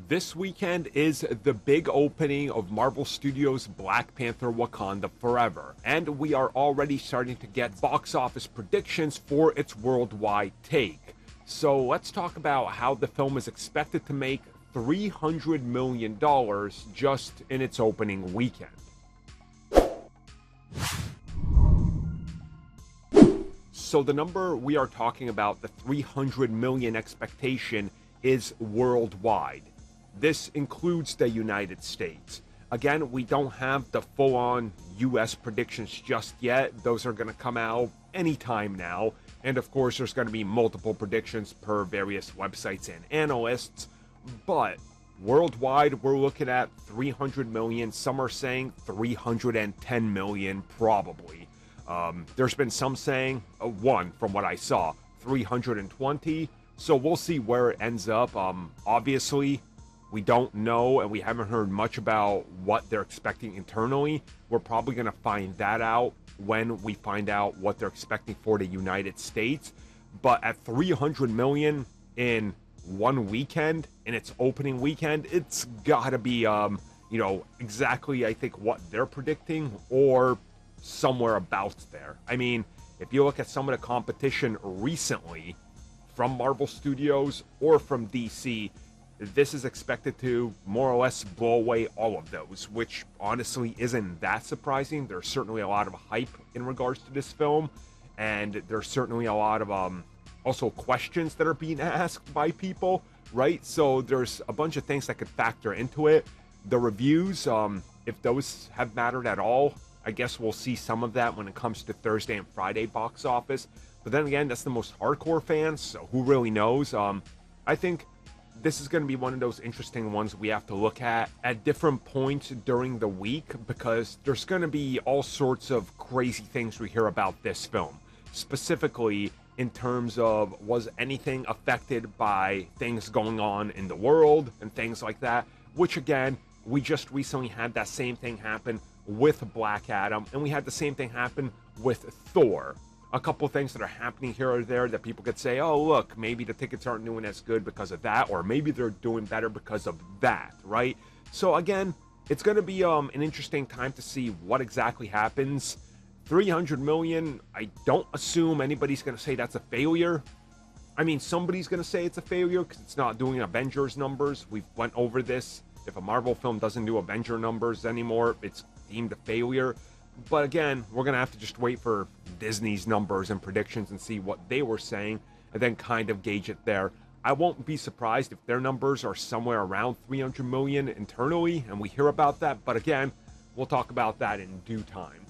This weekend is the big opening of Marvel Studios' Black Panther Wakanda Forever, and we are already starting to get box office predictions for its worldwide take. So let's talk about how the film is expected to make $300 million just in its opening weekend. So the number we are talking about, the 300 million expectation, is worldwide. This includes the United States. Again, we don't have the full-on US predictions just yet. Those are going to come out anytime now. And of course, there's going to be multiple predictions per various websites and analysts. But worldwide, we're looking at 300 million. Some are saying 310 million probably. There's been some saying, one from what I saw, 320. So we'll see where it ends up. Obviously, we don't know, and we haven't heard much about what they're expecting internally. We're probably going to find that out when we find out what they're expecting for the United States. But at 300 million in one weekend, in its opening weekend, it's got to be, exactly, I think, what they're predicting, or somewhere about there. I mean, if you look at some of the competition recently from Marvel Studios or from DC, this is expected to more or less blow away all of those, which honestly isn't that surprising. There's certainly a lot of hype in regards to this film, and there's certainly a lot of also questions that are being asked by people, right? So there's a bunch of things that could factor into it. The reviews, if those have mattered at all, I guess we'll see some of that when it comes to Thursday and Friday box office. But then again, that's the most hardcore fans, so who really knows? I think this is going to be one of those interesting ones we have to look at different points during the week, because there's going to be all sorts of crazy things we hear about this film. Specifically, in terms of, was anything affected by things going on in the world and things like that, which again, we just recently had that same thing happen with Black Adam, and we had the same thing happen with Thor. A couple things that are happening here or there that people could say, oh, look, maybe the tickets aren't doing as good because of that, or maybe they're doing better because of that, right? So again, it's going to be an interesting time to see what exactly happens. 300 million, I don't assume anybody's going to say that's a failure. I mean, somebody's going to say it's a failure because it's not doing Avengers numbers. We've went over this. If a Marvel film doesn't do Avenger numbers anymore, it's deemed a failure. But again, we're going to have to just wait for Disney's numbers and predictions and see what they were saying, and then kind of gauge it there. I won't be surprised if their numbers are somewhere around 300 million internally, and we hear about that. But again, we'll talk about that in due time.